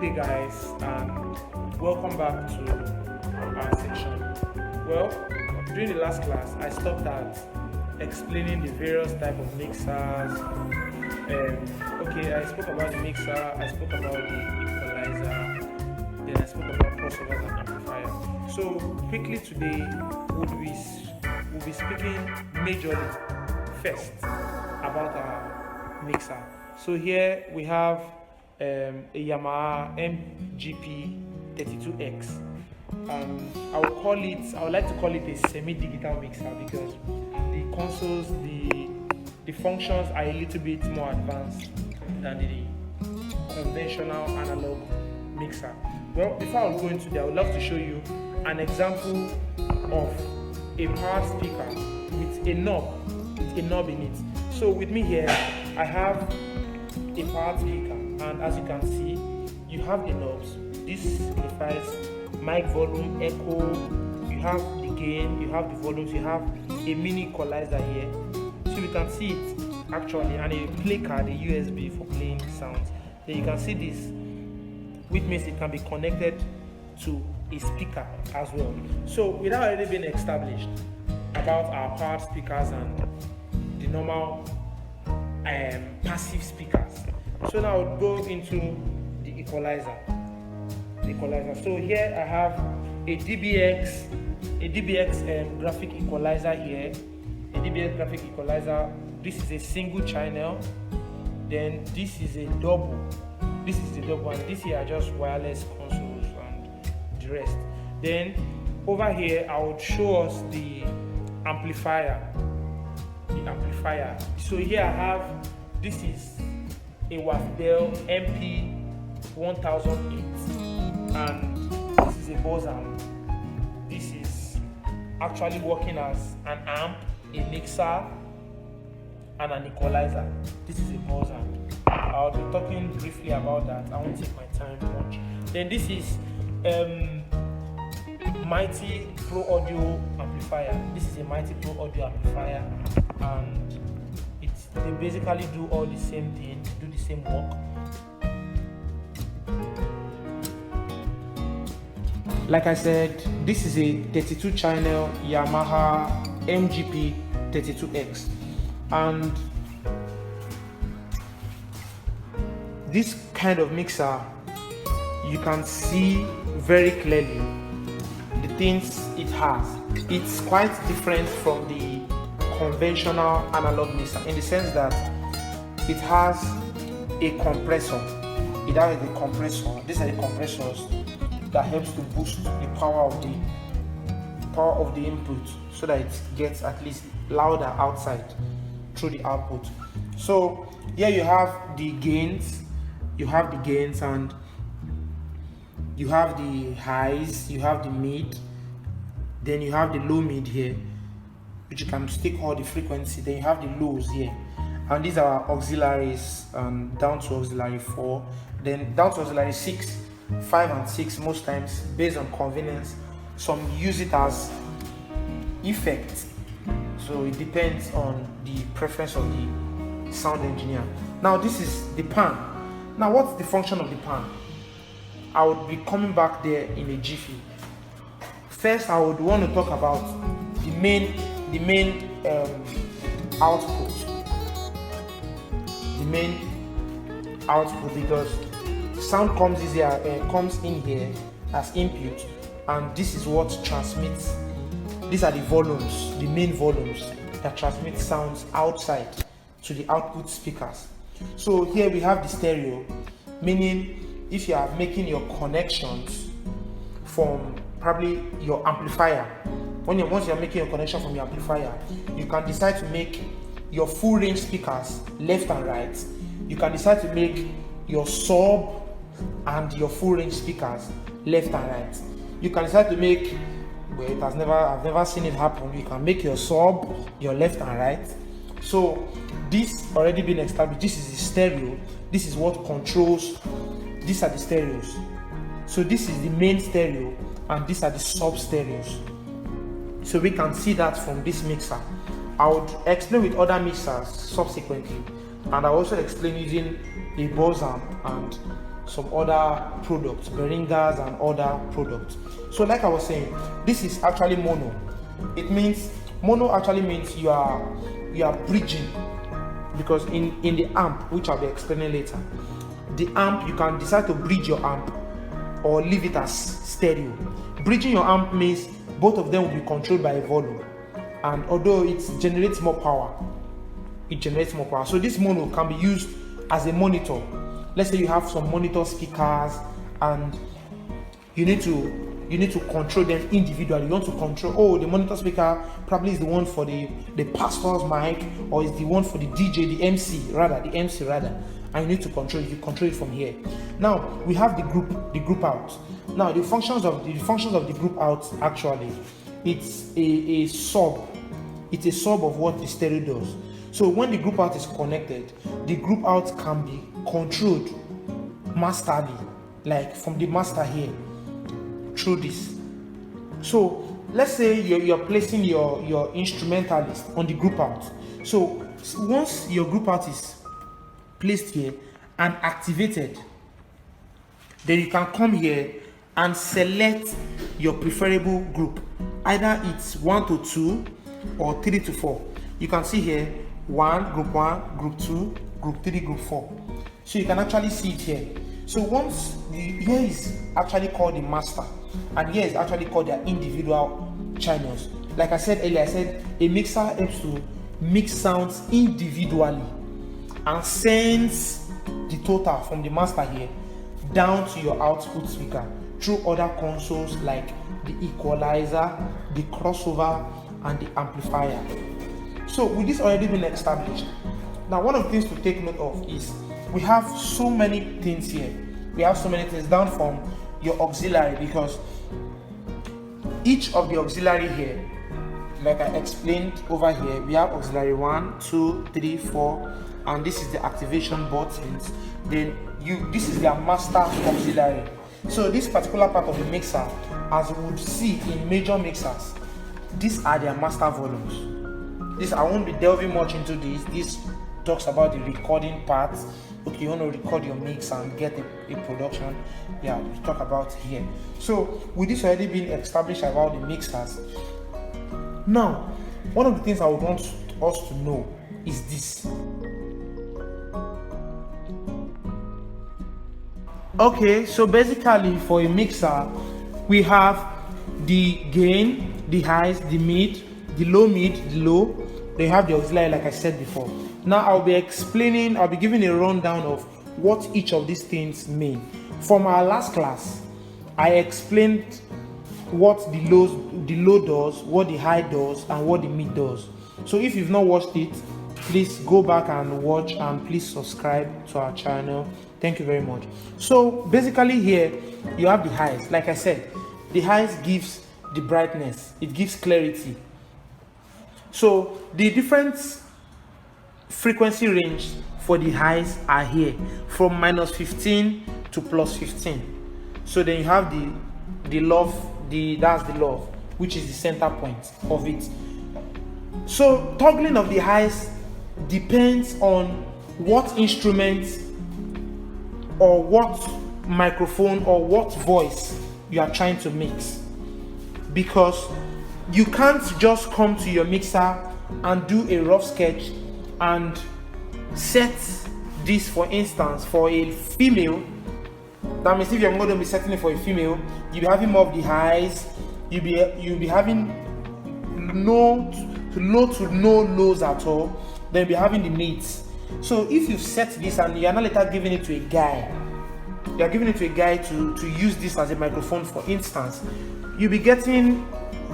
Okay guys, and welcome back to our section. Well, during the last class I stopped at explaining the various type of mixers. I spoke about the mixer, I spoke about the equalizer, then I spoke about crossovers and amplifier. So quickly today we'll be speaking majorly first about our mixer. So here we have a Yamaha Mgp 32X. I would like to call it a semi-digital mixer because the consoles, the functions are a little bit more advanced than the conventional analog mixer. Well, before I go into that, I would love to show you an example of a power speaker with a knob in it. So with me here, I have a power speaker, and as you can see, you have the knobs. This signifies mic volume, echo, you have the gain, you have the volumes, you have a mini equalizer here. So you can see it actually, and a play card, a USB for playing sounds. Then you can see this, which means it can be connected to a speaker as well. So without already being established about our powered speakers and the normal passive speakers, so now I'll go into the equalizer. So here I have a DBX graphic equalizer here. A DBX graphic equalizer. This is a single channel. Then this is a double. This is the double, and this here are just wireless consoles and the rest. Then over here I would show us the amplifier. So here I have, this is a Wafdell MP 1008, and this is a buzz amp. This is actually working as an amp, a mixer, and an equalizer. This is a buzz amp. I'll be talking briefly about that. I won't take my time much. Then this is Mighty Pro Audio amplifier. This is a Mighty Pro Audio amplifier, and they basically do all the same thing, do the same work. Like I said, this is a 32 channel Yamaha Mgp 32X, and this kind of mixer, you can see very clearly the things it has. It's quite different from the conventional analog mixer in the sense that it has a compressor. It has a compressor. These are the compressors that helps to boost the power of the input so that it gets at least louder outside through the output. So here you have the gains, and you have the highs, you have the mid, then you have the low mid here, which you can stick all the frequency. Then you have the lows here, and these are auxiliaries, down to auxiliary 4, then down to auxiliary 6, 5 and 6 most times based on convenience. Some use it as effect, so it depends on the preference of the sound engineer. Now this is the pan. Now what's the function of the pan? I would be coming back there in a jiffy. First I would want to talk about the main output. The main output, because sound comes in here as input, and this is what transmits. These are the volumes, the main volumes that transmit sounds outside to the output speakers. So here we have the stereo, meaning if you are making your connections from probably your amplifier, once you're making your connection from your amplifier, you can decide to make your full range speakers left and right. You can decide to make your sub and your full range speakers left and right. You can decide to make, I've never seen it happen, you can make your sub your left and right. So this already been established. This is the stereo. This is what controls. These are the stereos. So this is the main stereo, and these are the sub stereos. So we can see that from this mixer. I would explain with other mixers subsequently, and I also explain using a buzz amp and some other products, Beringas and other products. So like I was saying, this is actually mono. It means mono actually means you are bridging, because in the amp, which I'll be explaining later, the amp, you can decide to bridge your amp or leave it as stereo. Bridging your amp means both of them will be controlled by a volume, and although it generates more power, so this mono can be used as a monitor. Let's say you have some monitor speakers and you need to control them individually. You want to control, oh, the monitor speaker probably is the one for the pastor's mic, or is the one for the DJ, the MC rather, and you need to control it. You control it from here. Now we have the group out. Now the functions of the group out, actually, it's a sub of what the stereo does. So when the group out is connected, the group out can be controlled masterly, like from the master here through this. So let's say you're placing your instrumentalist on the group out. So once your group out is placed here and activated, then you can come here and select your preferable group. Either it's 1 to 2 or 3 to 4. You can see here 1, group 2, group 3, group 4. So you can actually see it here. So once here is actually called the master, and here is actually called their individual channels. Like I said earlier, I said a mixer helps to mix sounds individually and sends the total from the master here down to your output speaker through other consoles like the equalizer, the crossover, and the amplifier. So with this already been established, now one of the things to take note of is we have so many things here. We have so many things down from your auxiliary, because each of the auxiliary here, like I explained over here, we have auxiliary 1, 2, 3, 4, and this is the activation buttons. Then this is their master auxiliary. So this particular part of the mixer, as you would see in major mixers, these are their master volumes. This, I won't be delving much into this. This talks about the recording part. Okay, you want to record your mix and get a production. Yeah, we talk about here. So with this already being established about the mixers, now one of the things I would want us to know is this. Okay, so basically for a mixer, we have the gain, the highs, the mid, the low, the low. They have the auxiliary, like I said before. Now I'll be giving a rundown of what each of these things mean. From our last class, I explained what the low does, what the high does, and what the mid does. So if you've not watched it, please go back and watch, and please subscribe to our channel. Thank you very much. So basically here you have the highs. Like I said, the highs gives the brightness, it gives clarity. So the different frequency range for the highs are here, from -15 to +15. So then you have the love, that's the love, which is the center point of it. So toggling of the highs depends on what instrument or what microphone or what voice you are trying to mix, because you can't just come to your mixer and do a rough sketch and set this, for instance, for a female. That means if you're going to be setting it for a female, you'll be having more of the highs, you'll be having low to no lows at all, then you'll be having the mids. So if you set this and you're not later giving it to a guy, you're giving it to a guy to use this as a microphone, for instance, you'll be getting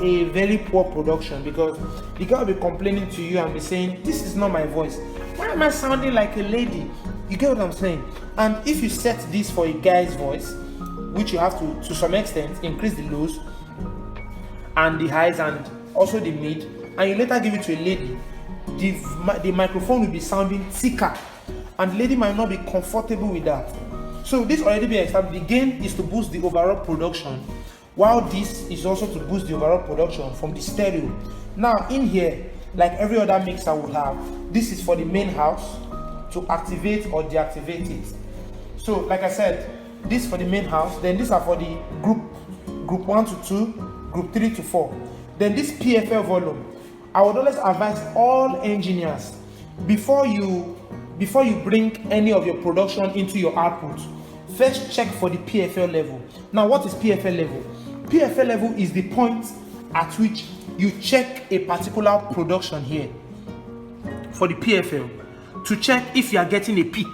a very poor production, because the guy will be complaining to you and be saying, this is not my voice, why am I sounding like a lady? You get what I'm saying? And if you set this for a guy's voice, which you have to some extent increase the lows and the highs and also the mid, and you later give it to a lady, the microphone will be sounding thicker, and the lady might not be comfortable with that. So this already been established. The gain is to boost the overall production, while this is also to boost the overall production from the stereo. Now in here, like every other mixer would have, this is for the main house to activate or deactivate it. So like I said, this for the main house, then these are for the group 1 to 2, group 3 to 4. Then this PFL volume, I would always advise all engineers, before you bring any of your production into your output, first check for the PFL level. Now, what is PFL level? PFL level is the point at which you check a particular production here for the PFL to check if you are getting a peak.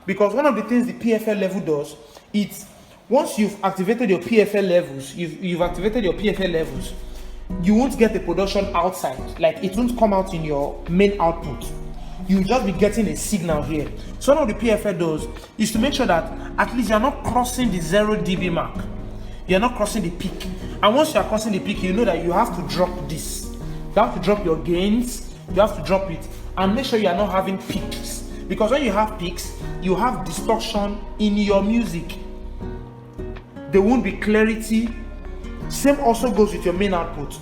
Because one of the things the PFL level does, it's once you've activated your PFL levels, you've activated your PFL levels, you won't get the production outside. Like, it won't come out in your main output. You'll just be getting a signal here. So what the PFL does is to make sure that at least you're not crossing the 0 dB mark. You're not crossing the peak. And once you're crossing the peak, you know that you have to drop this. You have to drop your gains. You have to drop it. And make sure you are not having peaks. Because when you have peaks, you have distortion in your music. There won't be clarity. Same also goes with your main output.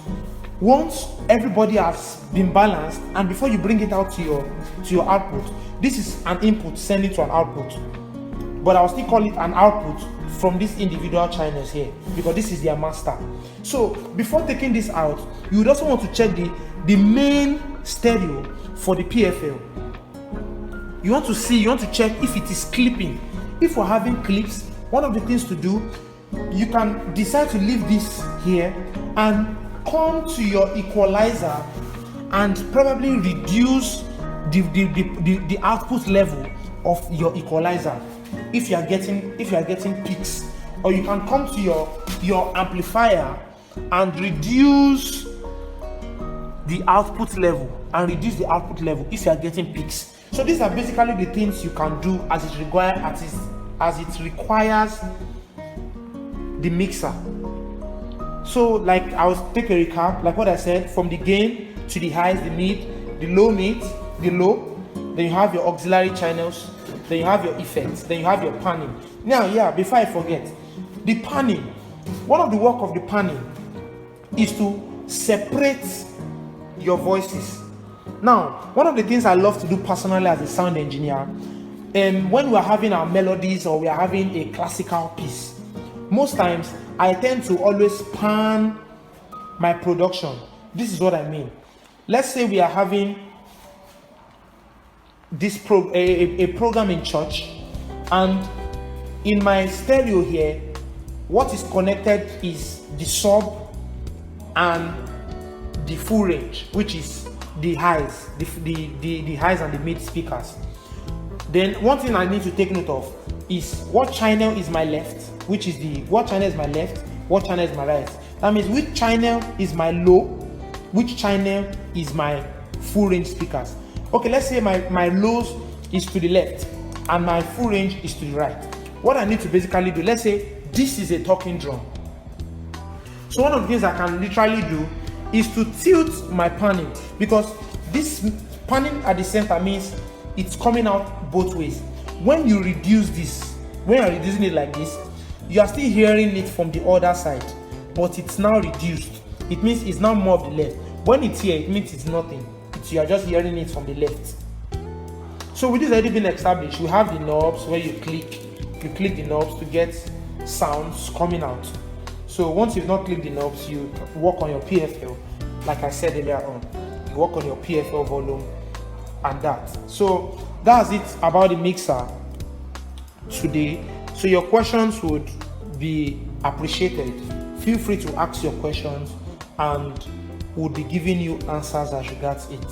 Once everybody has been balanced, and before you bring it out to your output, this is an input sending to an output. But I'll still call it an output from these individual channels here, because this is their master. So before taking this out, you would also want to check the main stereo for the PFL. You want to check if it is clipping. If we're having clips, one of the things to do, you can decide to leave this here and come to your equalizer and probably reduce the output level of your equalizer if you are getting peaks. Or you can come to your amplifier and reduce the output level if you are getting peaks. So these are basically the things you can do as it requires the mixer. So like, I'll take a recap, like what I said, from the gain to the highs, the mid, the low, then you have your auxiliary channels, then you have your effects, then you have your panning. Now, before I forget, the panning, one of the work of the panning is to separate your voices. Now, one of the things I love to do personally as a sound engineer, when we are having our melodies or we are having a classical piece, most times I tend to always pan my production. This is what I mean. Let's say we are having this a program in church, and in my stereo here, what is connected is the sub and the full range, which is the highs, the highs and the mid speakers. Then one thing I need to take note of is what channel is my left, what channel is my left, what channel is my right. That means which channel is my low, which channel is my full range speakers. Okay, let's say my lows is to the left and my full range is to the right. What I need to basically do, let's say this is a talking drum. So one of the things I can literally do is to tilt my panning, because this panning at the center means it's coming out both ways. When you reduce this, when you're reducing it like this, you are still hearing it from the other side, but it's now reduced. It means it's now more of the left. When it's here, it means it's nothing. You are just hearing it from the left. So with this already been established, you have the knobs where you click the knobs to get sounds coming out. So once you've not clicked the knobs, you work on your PFL, like I said earlier on. You work on your PFL volume and that. So that's it about the mixer today. So your questions would be appreciated. Feel free to ask your questions and we'll be giving you answers as regards it.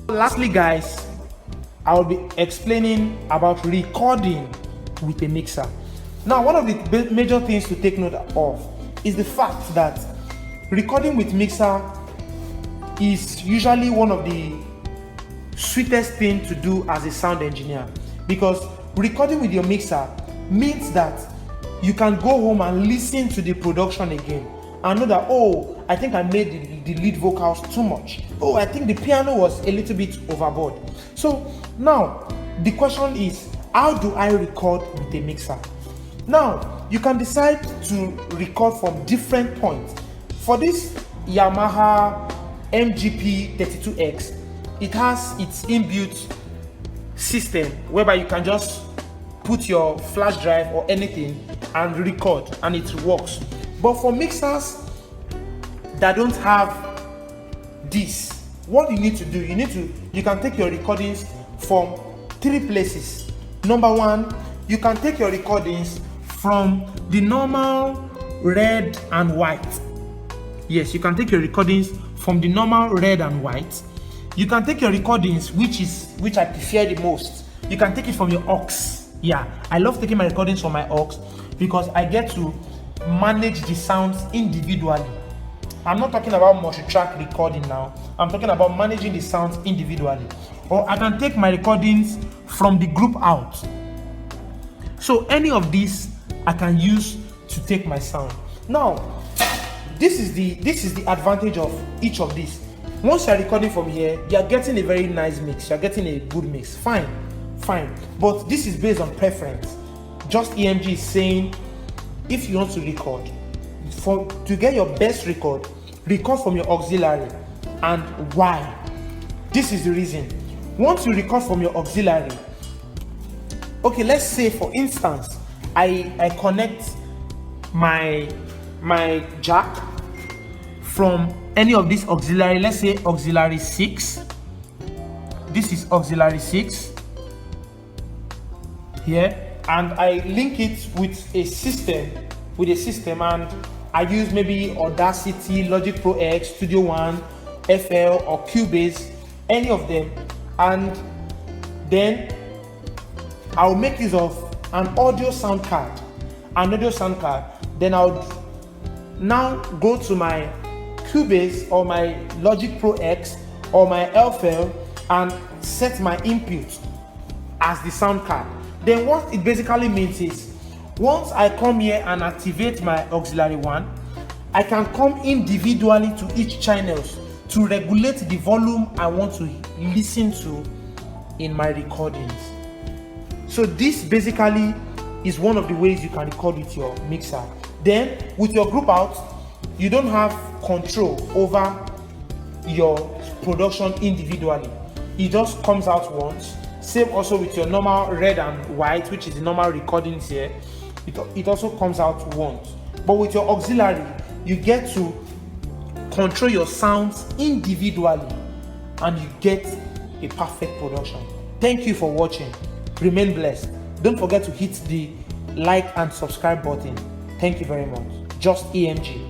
Lastly, guys, I will be explaining about recording with a mixer. Now, one of the major things to take note of is the fact that recording with mixer is usually one of the sweetest things to do as a sound engineer, because recording with your mixer means that you can go home and listen to the production again and know that, oh, I think I made the lead vocals too much. Oh, I think the piano was a little bit overboard. So now the question is, how do I record with a mixer? Now you can decide to record from different points. For this Yamaha Mgp 32X, it has its inbuilt system whereby you can just put your flash drive or anything and record and it works. But for mixers that don't have this, what you need to do, you can take your recordings from 3 places. Number 1, you can take your recordings from the normal red and white. Yes, you can take your recordings from the normal red and white. You can take your recordings, which I prefer the most. You can take it from your aux. Yeah, I love taking my recordings from my aux because I get to manage the sounds individually. I'm not talking about multi-track recording now. I'm talking about managing the sounds individually. Or I can take my recordings from the group out. So any of these I can use to take my sound. Now, this is the advantage of each of these. Once you're recording from here, you're getting a very nice mix. You're getting a good mix. Fine. But this is based on preference. Just EMG is saying, if you want to record, to get your best record from your auxiliary. And why? This is the reason. Once you record from your auxiliary, okay, let's say for instance, I connect my jack from any of these auxiliary. Let's say auxiliary 6. This is auxiliary 6 here, and I link it with a system, and I use maybe Audacity, Logic Pro X, Studio One, FL or Cubase, any of them, and then I'll make use of an audio sound card. Then I'll now go to my Cubase or my Logic Pro X or my FL and set my input as the sound card. Then what it basically means is, once I come here and activate my auxiliary 1, I can come individually to each channels to regulate the volume I want to listen to in my recordings. So this basically is one of the ways you can record with your mixer. Then with your group out, you don't have control over your production individually. It just comes out once. Same also with your normal red and white, which is the normal recordings here. It also comes out once. But with your auxiliary, you get to control your sounds individually and you get a perfect production. Thank you for watching. Remain blessed. Don't forget to hit the like and subscribe button. Thank you very much. Just EMG.